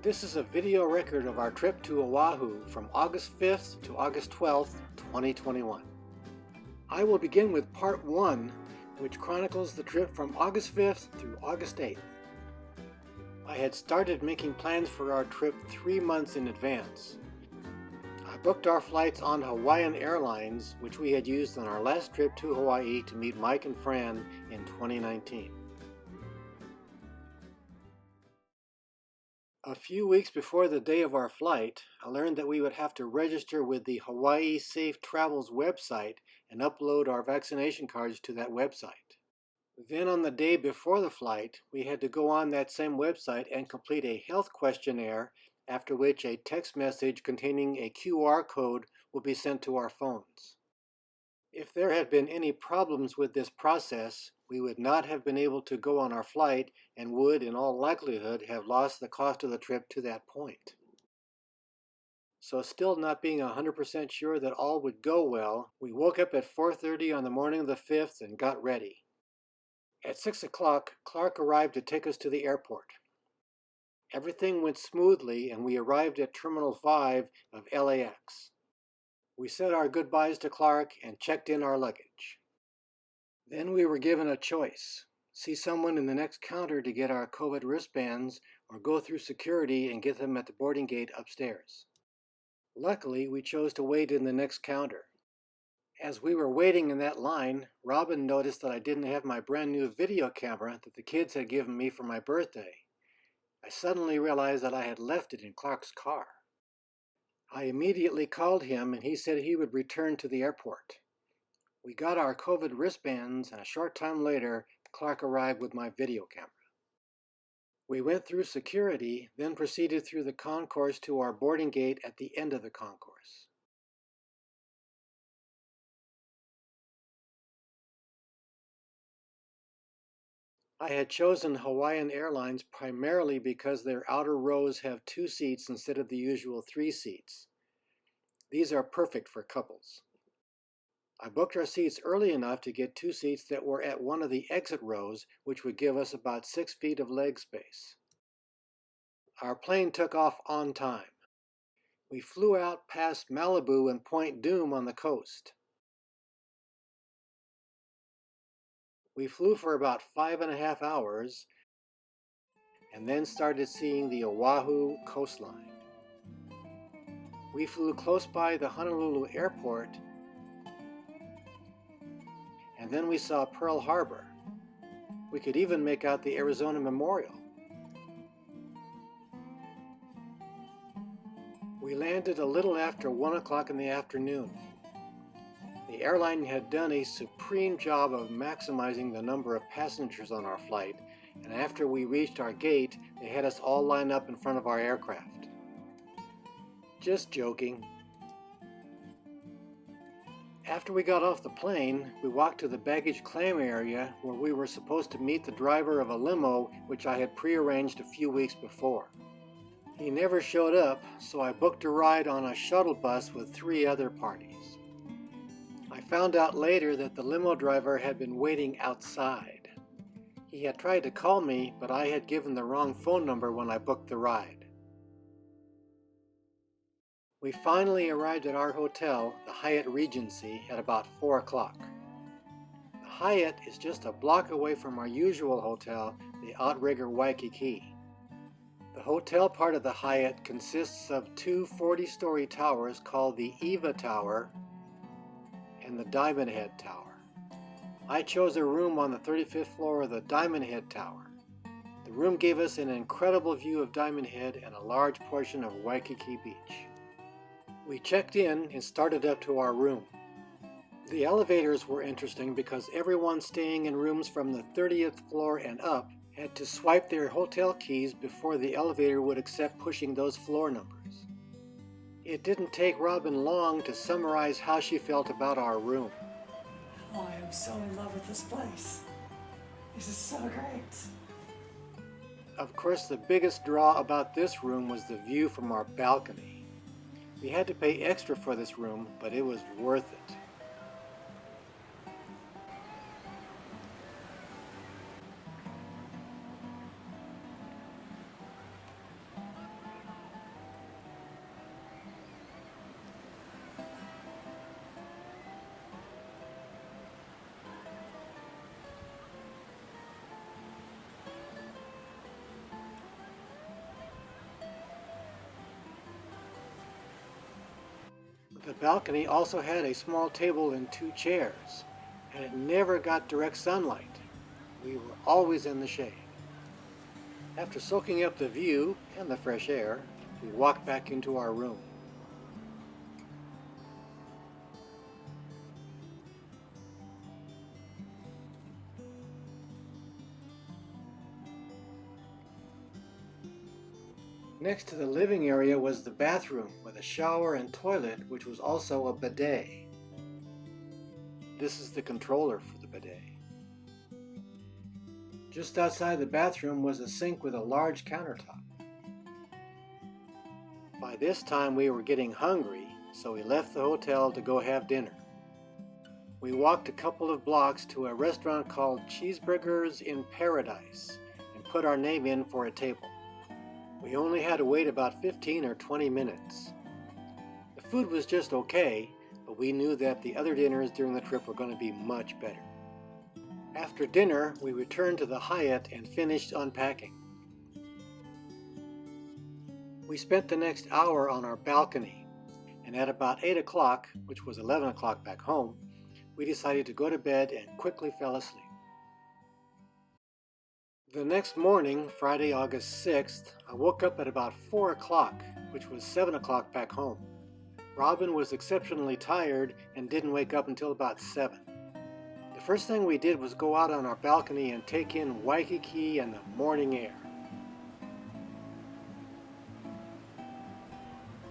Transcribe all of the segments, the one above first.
This is a video record of our trip to Oahu from August 5th to August 12th, 2021. I will begin with part 1, which chronicles the trip from August 5th through August 8th. I had started making plans for our trip 3 months in advance. I booked our flights on Hawaiian Airlines, which we had used on our last trip to Hawaii to meet Mike and Fran in 2019. A few weeks before the day of our flight, I learned that we would have to register with the Hawaii Safe Travels website and upload our vaccination cards to that website. Then on the day before the flight, we had to go on that same website and complete a health questionnaire, after which a text message containing a QR code will be sent to our phones. If there had been any problems with this process, we would not have been able to go on our flight and would, in all likelihood, have lost the cost of the trip to that point. So still not being 100% sure that all would go well, we woke up at 4:30 on the morning of the 5th and got ready. At 6 o'clock, Clark arrived to take us to the airport. Everything went smoothly and we arrived at Terminal 5 of LAX. We said our goodbyes to Clark and checked in our luggage. Then we were given a choice: see someone in the next counter to get our COVID wristbands, or go through security and get them at the boarding gate upstairs. Luckily, we chose to wait in the next counter. As we were waiting in that line, Robin noticed that I didn't have my brand new video camera that the kids had given me for my birthday. I suddenly realized that I had left it in Clark's car. I immediately called him and he said he would return to the airport. We got our COVID wristbands, and a short time later, Clark arrived with my video camera. We went through security, then proceeded through the concourse to our boarding gate at the end of the concourse. I had chosen Hawaiian Airlines primarily because their outer rows have 2 seats instead of the usual 3 seats. These are perfect for couples. I booked our seats early enough to get 2 seats that were at one of the exit rows, which would give us about 6 feet of leg space. Our plane took off on time. We flew out past Malibu and Point Dume on the coast. We flew for about 5.5 hours and then started seeing the Oahu coastline. We flew close by the Honolulu airport, and then we saw Pearl Harbor. We could even make out the Arizona Memorial. We landed a little after 1 o'clock in the afternoon. The airline had done a supreme job of maximizing the number of passengers on our flight, and after we reached our gate, they had us all line up in front of our aircraft. Just joking. After we got off the plane, we walked to the baggage claim area where we were supposed to meet the driver of a limo which I had prearranged a few weeks before. He never showed up, so I booked a ride on a shuttle bus with 3 other parties. I found out later that the limo driver had been waiting outside. He had tried to call me, but I had given the wrong phone number when I booked the ride. We finally arrived at our hotel, the Hyatt Regency, at about 4 o'clock. The Hyatt is just a block away from our usual hotel, the Outrigger Waikiki. The hotel part of the Hyatt consists of 2 40-story towers called the Eva Tower and the Diamond Head Tower. I chose a room on the 35th floor of the Diamond Head Tower. The room gave us an incredible view of Diamond Head and a large portion of Waikiki Beach. We checked in and started up to our room. The elevators were interesting because everyone staying in rooms from the 30th floor and up had to swipe their hotel keys before the elevator would accept pushing those floor numbers. It didn't take Robin long to summarize how she felt about our room. Oh, I am so in love with this place. This is so great. Of course, the biggest draw about this room was the view from our balcony. We had to pay extra for this room, but it was worth it. The balcony also had a small table and two chairs, and it never got direct sunlight. We were always in the shade. After soaking up the view and the fresh air, we walked back into our room. Next to the living area was the bathroom with a shower and toilet, which was also a bidet. This is the controller for the bidet. Just outside the bathroom was a sink with a large countertop. By this time we were getting hungry, so we left the hotel to go have dinner. We walked a couple of blocks to a restaurant called Cheeseburgers in Paradise and put our name in for a table. We only had to wait about 15 or 20 minutes. The food was just okay, but we knew that the other dinners during the trip were going to be much better. After dinner, we returned to the Hyatt and finished unpacking. We spent the next hour on our balcony, and at about 8 o'clock, which was 11 o'clock back home, we decided to go to bed and quickly fell asleep. The next morning, Friday, August 6th, I woke up at about 4 o'clock, which was 7 o'clock back home. Robin was exceptionally tired and didn't wake up until about 7. The first thing we did was go out on our balcony and take in Waikiki and the morning air.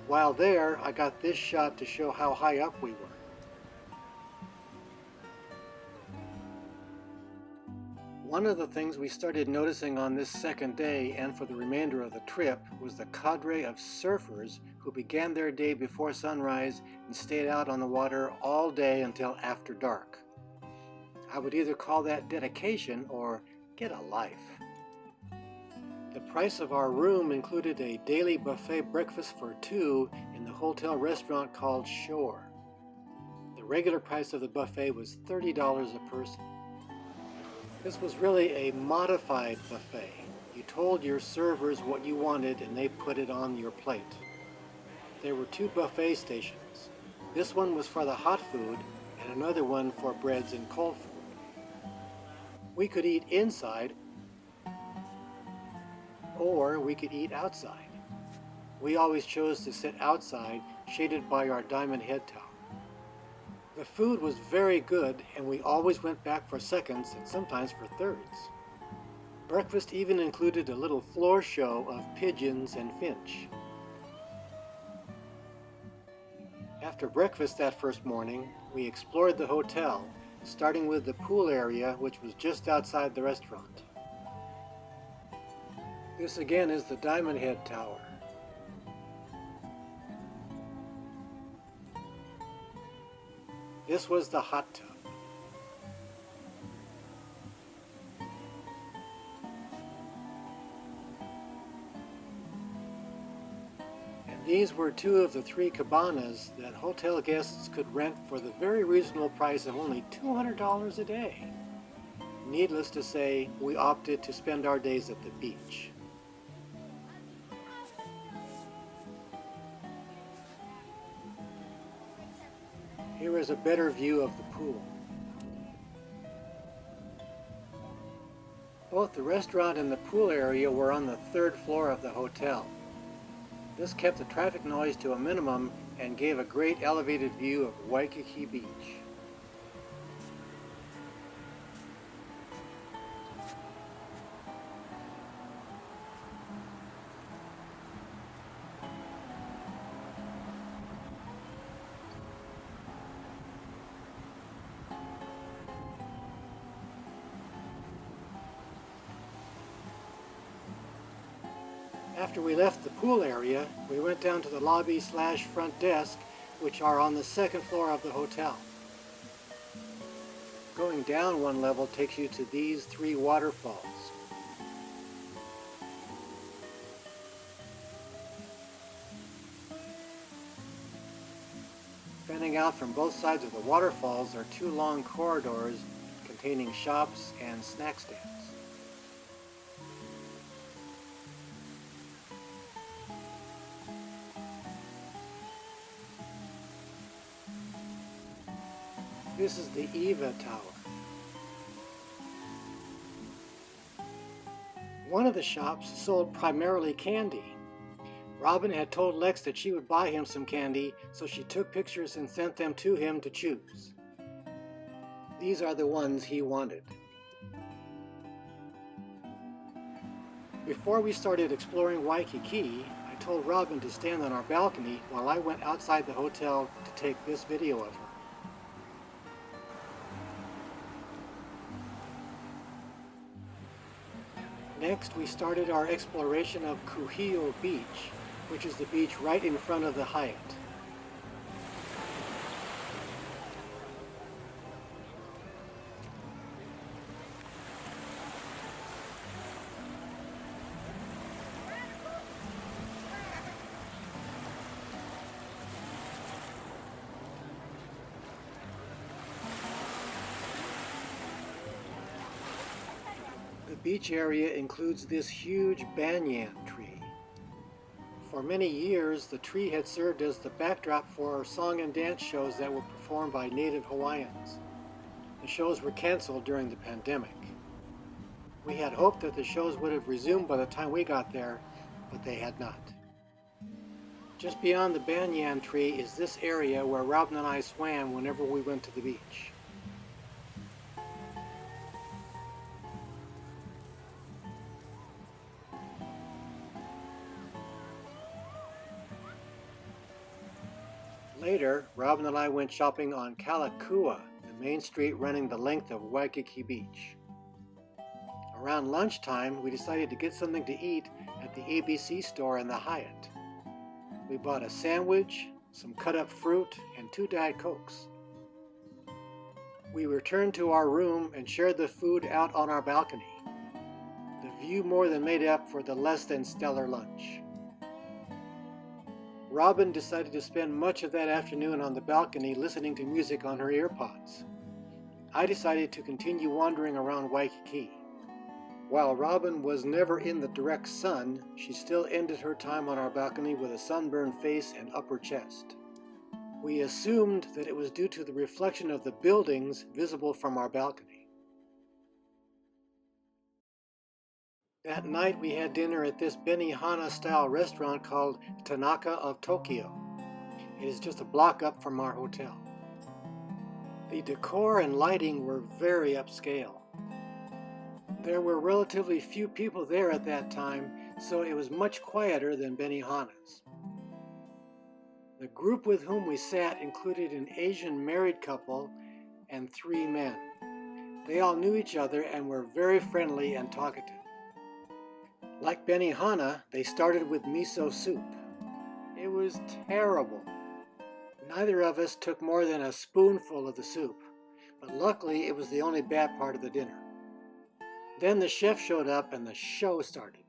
While there, I got this shot to show how high up we were. One of the things we started noticing on this second day and for the remainder of the trip was the cadre of surfers who began their day before sunrise and stayed out on the water all day until after dark. I would either call that dedication or get a life. The price of our room included a daily buffet breakfast for two in the hotel restaurant called Shore. The regular price of the buffet was $30 a person. This was really a modified buffet. You told your servers what you wanted and they put it on your plate. There were two buffet stations. This one was for the hot food and another one for breads and cold food. We could eat inside or we could eat outside. We always chose to sit outside, shaded by our diamond head tower. The food was very good, and we always went back for seconds and sometimes for thirds. Breakfast even included a little floor show of pigeons and finch. After breakfast that first morning, we explored the hotel, starting with the pool area, which was just outside the restaurant. This again is the Diamond Head Tower. This was the hot tub. And these were two of the three cabanas that hotel guests could rent for the very reasonable price of only $200 a day. Needless to say, we opted to spend our days at the beach. Here is a better view of the pool. Both the restaurant and the pool area were on the third floor of the hotel. This kept the traffic noise to a minimum and gave a great elevated view of Waikiki Beach. After we left the pool area, we went down to the lobby/front desk, which are on the second floor of the hotel. Going down one level takes you to these three waterfalls. Fanning out from both sides of the waterfalls are two long corridors containing shops and snack stands. This is the Eva Tower. One of the shops sold primarily candy. Robin had told Lex that she would buy him some candy, so she took pictures and sent them to him to choose. These are the ones he wanted. Before we started exploring Waikiki, I told Robin to stand on our balcony while I went outside the hotel to take this video of her. Next, we started our exploration of Kuhio Beach, which is the beach right in front of the Hyatt. The beach area includes this huge banyan tree. For many years, the tree had served as the backdrop for song and dance shows that were performed by native Hawaiians. The shows were canceled during the pandemic. We had hoped that the shows would have resumed by the time we got there, but they had not. Just beyond the banyan tree is this area where Robin and I swam whenever we went to the beach. Later, Robin and I went shopping on Kalakua, the main street running the length of Waikiki Beach. Around lunchtime, we decided to get something to eat at the ABC store in the Hyatt. We bought a sandwich, some cut-up fruit, and 2 Diet Cokes. We returned to our room and shared the food out on our balcony. The view more than made up for the less than stellar lunch. Robin decided to spend much of that afternoon on the balcony listening to music on her earpods. I decided to continue wandering around Waikiki. While Robin was never in the direct sun, she still ended her time on our balcony with a sunburned face and upper chest. We assumed that it was due to the reflection of the buildings visible from our balcony. That night we had dinner at this Benihana-style restaurant called Tanaka of Tokyo. It is just a block up from our hotel. The decor and lighting were very upscale. There were relatively few people there at that time, so it was much quieter than Benihana's. The group with whom we sat included an Asian married couple and 3 men. They all knew each other and were very friendly and talkative. Like Benihana, they started with miso soup. It was terrible. Neither of us took more than a spoonful of the soup, but luckily it was the only bad part of the dinner. Then the chef showed up and the show started.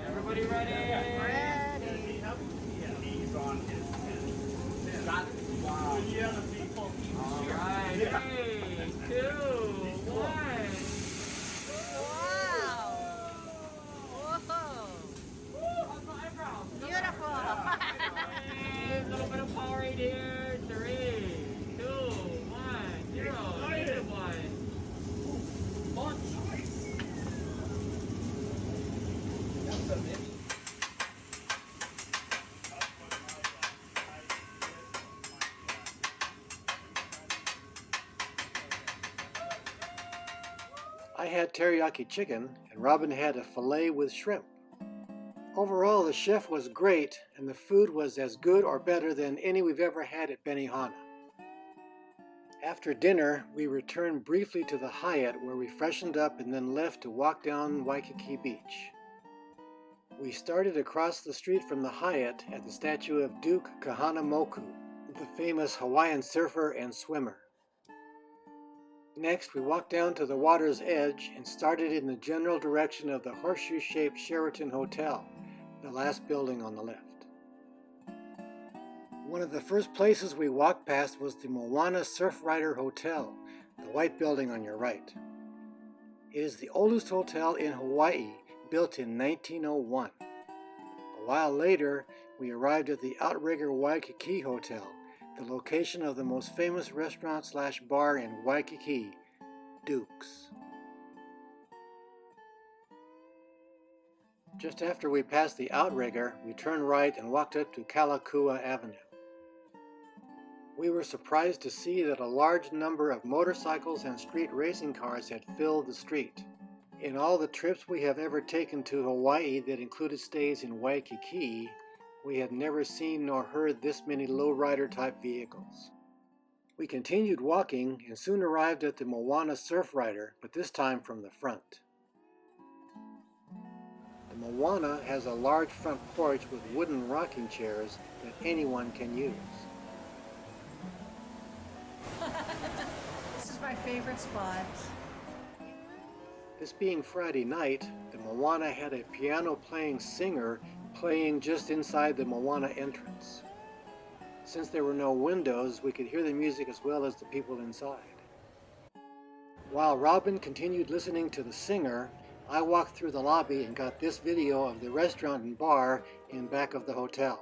Everybody ready? Ready. He's on his head. Got it. Wow. Yeah, the people. All right. 3, 2, 1. Wow! Whoa! How's my eyebrows? Beautiful! A little bit of power right here. 3, 2, 1, 0. Negative 1. Launch. That's a mini. I had teriyaki chicken and Robin had a filet with shrimp. Overall, the chef was great and the food was as good or better than any we've ever had at Benihana. After dinner, we returned briefly to the Hyatt where we freshened up and then left to walk down Waikiki Beach. We started across the street from the Hyatt at the statue of Duke Kahanamoku, the famous Hawaiian surfer and swimmer. Next, we walked down to the water's edge and started in the general direction of the horseshoe-shaped Sheraton Hotel, the last building on the left. One of the first places we walked past was the Moana Surfrider Hotel, the white building on your right. It is the oldest hotel in Hawaii, built in 1901. A while later, we arrived at the Outrigger Waikiki Hotel, the location of the most famous restaurant/bar in Waikiki, Duke's. Just after we passed the Outrigger, we turned right and walked up to Kalakua Avenue. We were surprised to see that a large number of motorcycles and street racing cars had filled the street. In all the trips we have ever taken to Hawaii that included stays in Waikiki, we had never seen nor heard this many lowrider type vehicles. We continued walking and soon arrived at the Moana Surf Rider, but this time from the front. The Moana has a large front porch with wooden rocking chairs that anyone can use. This is my favorite spot. This being Friday night, the Moana had a piano-playing singer playing just inside the Moana entrance. Since there were no windows, we could hear the music as well as the people inside. While Robin continued listening to the singer, I walked through the lobby and got this video of the restaurant and bar in back of the hotel.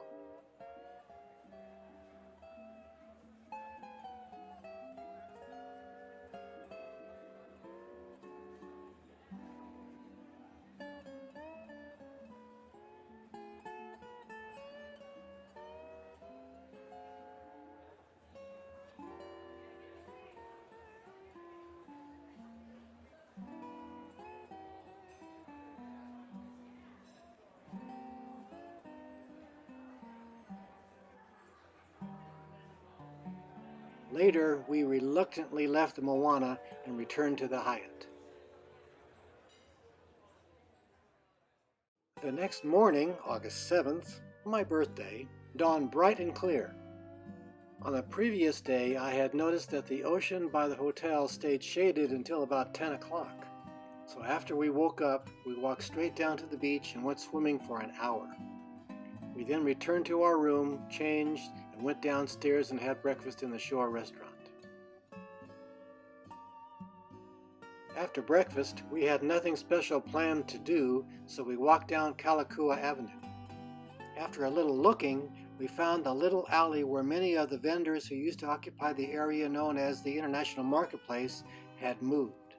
Later, we reluctantly left the Moana and returned to the Hyatt. The next morning, August 7th, my birthday, dawned bright and clear. On the previous day, I had noticed that the ocean by the hotel stayed shaded until about 10 o'clock. So after we woke up, we walked straight down to the beach and went swimming for an hour. We then returned to our room, changed, and went downstairs and had breakfast in the shore restaurant. After breakfast, we had nothing special planned to do, so we walked down Kalakua Avenue. After a little looking, we found a little alley where many of the vendors who used to occupy the area known as the International Marketplace had moved.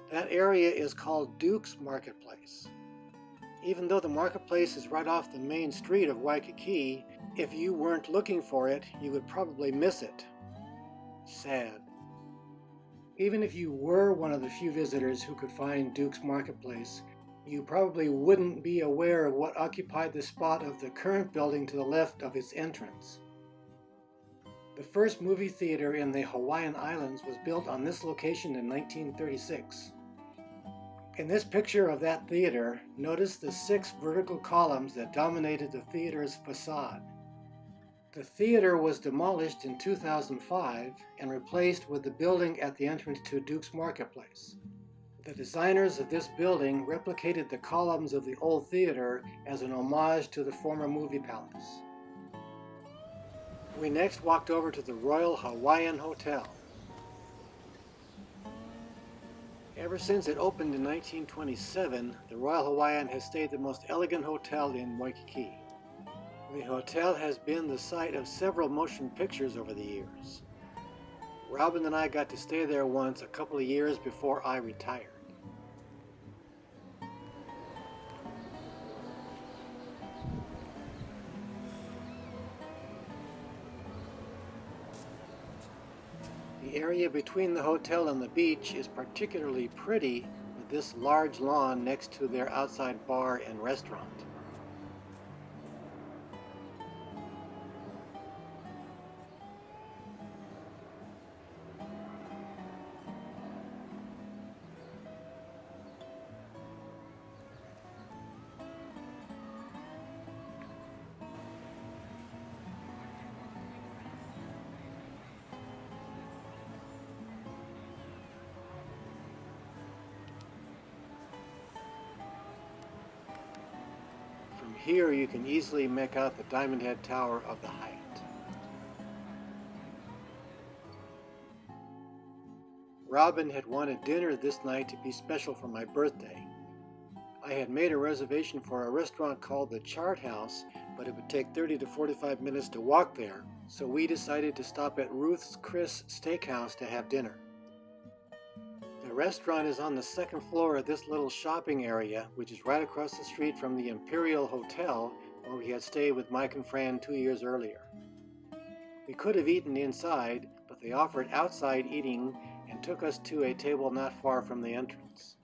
That area is called Duke's Marketplace. Even though the marketplace is right off the main street of Waikiki, if you weren't looking for it, you would probably miss it. Sad. Even if you were one of the few visitors who could find Duke's Marketplace, you probably wouldn't be aware of what occupied the spot of the current building to the left of its entrance. The first movie theater in the Hawaiian Islands was built on this location in 1936. In this picture of that theater, notice the 6 vertical columns that dominated the theater's facade. The theater was demolished in 2005 and replaced with the building at the entrance to Duke's Marketplace. The designers of this building replicated the columns of the old theater as an homage to the former movie palace. We next walked over to the Royal Hawaiian Hotel. Ever since it opened in 1927, the Royal Hawaiian has stayed the most elegant hotel in Waikiki. The hotel has been the site of several motion pictures over the years. Robin and I got to stay there once a couple of years before I retired. The area between the hotel and the beach is particularly pretty with this large lawn next to their outside bar and restaurant. Here you can easily make out the Diamond Head Tower of the Hyatt. Robin had wanted dinner this night to be special for my birthday. I had made a reservation for a restaurant called the Chart House, but it would take 30 to 45 minutes to walk there, so we decided to stop at Ruth's Chris Steakhouse to have dinner. The restaurant is on the second floor of this little shopping area, which is right across the street from the Imperial Hotel where we had stayed with Mike and Fran 2 years earlier. We could have eaten inside, but they offered outside eating and took us to a table not far from the entrance.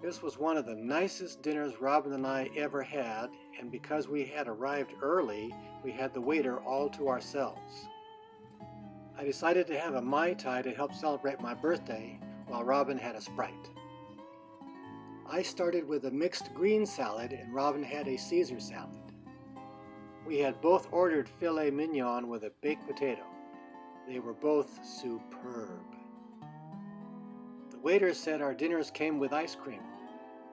This was one of the nicest dinners Robin and I ever had, and because we had arrived early, we had the waiter all to ourselves. I decided to have a Mai Tai to help celebrate my birthday, while Robin had a Sprite. I started with a mixed green salad and Robin had a Caesar salad. We had both ordered filet mignon with a baked potato. They were both superb. The waiter said our dinners came with ice cream,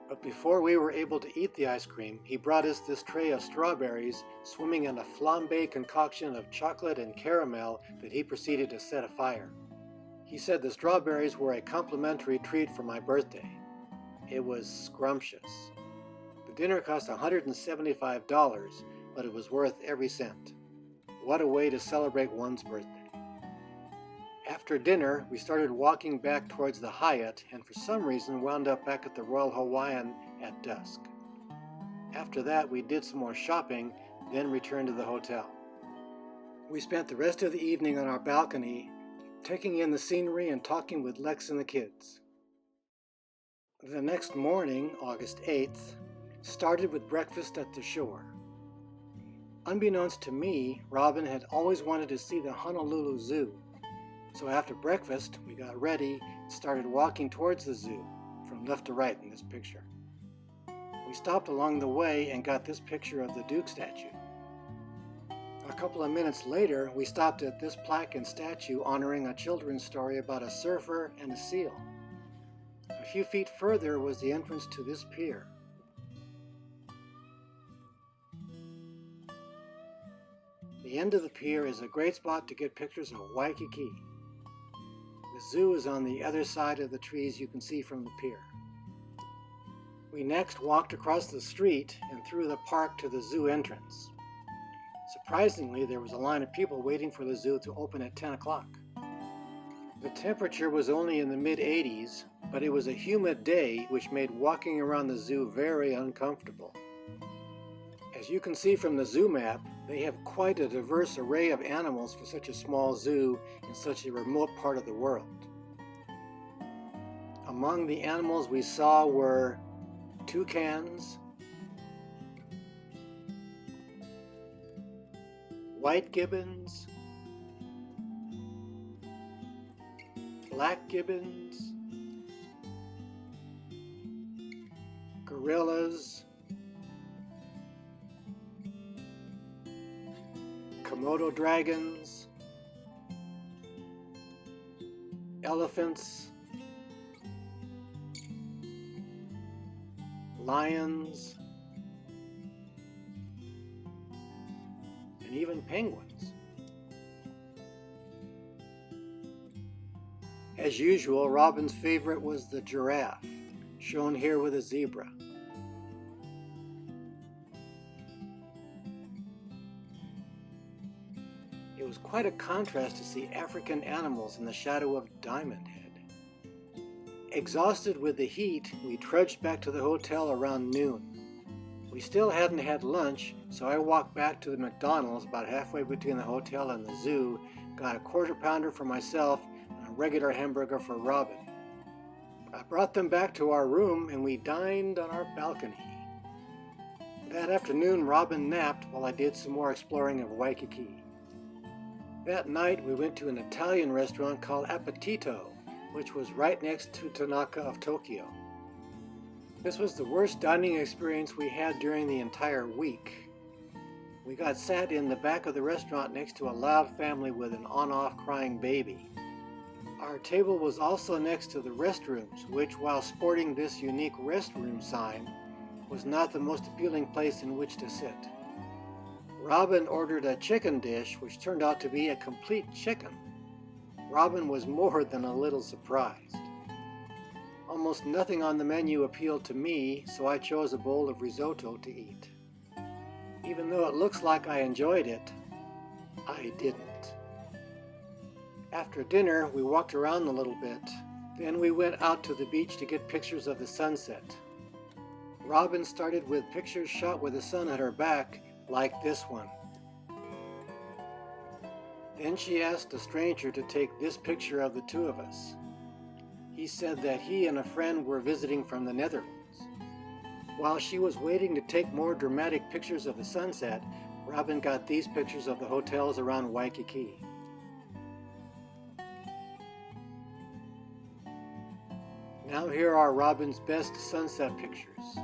but before we were able to eat the ice cream, he brought us this tray of strawberries swimming in a flambé concoction of chocolate and caramel that he proceeded to set afire. He said the strawberries were a complimentary treat for my birthday. It was scrumptious. The dinner cost $175, but it was worth every cent. What a way to celebrate one's birthday. After dinner, we started walking back towards the Hyatt and for some reason wound up back at the Royal Hawaiian at dusk. After that, we did some more shopping, then returned to the hotel. We spent the rest of the evening on our balcony, taking in the scenery and talking with Lex and the kids. The next morning, August 8th, started with breakfast at the shore. Unbeknownst to me, Robin had always wanted to see the Honolulu Zoo. So after breakfast, we got ready and started walking towards the zoo, from left to right in this picture. We stopped along the way and got this picture of the Duke statue. A couple of minutes later, we stopped at this plaque and statue honoring a children's story about a surfer and a seal. A few feet further was the entrance to this pier. The end of the pier is a great spot to get pictures of Waikiki. The zoo is on the other side of the trees you can see from the pier. We next walked across the street and through the park to the zoo entrance. Surprisingly, there was a line of people waiting for the zoo to open at 10 o'clock. The temperature was only in the mid-80s, but it was a humid day which made walking around the zoo very uncomfortable. As you can see from the zoo map, they have quite a diverse array of animals for such a small zoo in such a remote part of the world. Among the animals we saw were toucans, white gibbons, black gibbons, gorillas, Komodo dragons, elephants, lions, and even penguins. As usual, Robin's favorite was the giraffe, shown here with a zebra. It was quite a contrast to see African animals in the shadow of Diamond Head. Exhausted with the heat, we trudged back to the hotel around noon. We still hadn't had lunch, so I walked back to the McDonald's about halfway between the hotel and the zoo, got a quarter pounder for myself and a regular hamburger for Robin. I brought them back to our room and we dined on our balcony. That afternoon, Robin napped while I did some more exploring of Waikiki. That night, we went to an Italian restaurant called Appetito, which was right next to Tanaka of Tokyo. This was the worst dining experience we had during the entire week. We got sat in the back of the restaurant next to a loud family with an on-off crying baby. Our table was also next to the restrooms, which, while sporting this unique restroom sign, was not the most appealing place in which to sit. Robin ordered a chicken dish, which turned out to be a complete chicken. Robin was more than a little surprised. Almost nothing on the menu appealed to me, so I chose a bowl of risotto to eat. Even though it looks like I enjoyed it, I didn't. After dinner, we walked around a little bit. Then we went out to the beach to get pictures of the sunset. Robin started with pictures shot with the sun at her back, like this one. Then she asked a stranger to take this picture of the two of us. He said that he and a friend were visiting from the Netherlands. While she was waiting to take more dramatic pictures of the sunset, Robin got these pictures of the hotels around Waikiki. Now here are Robin's best sunset pictures.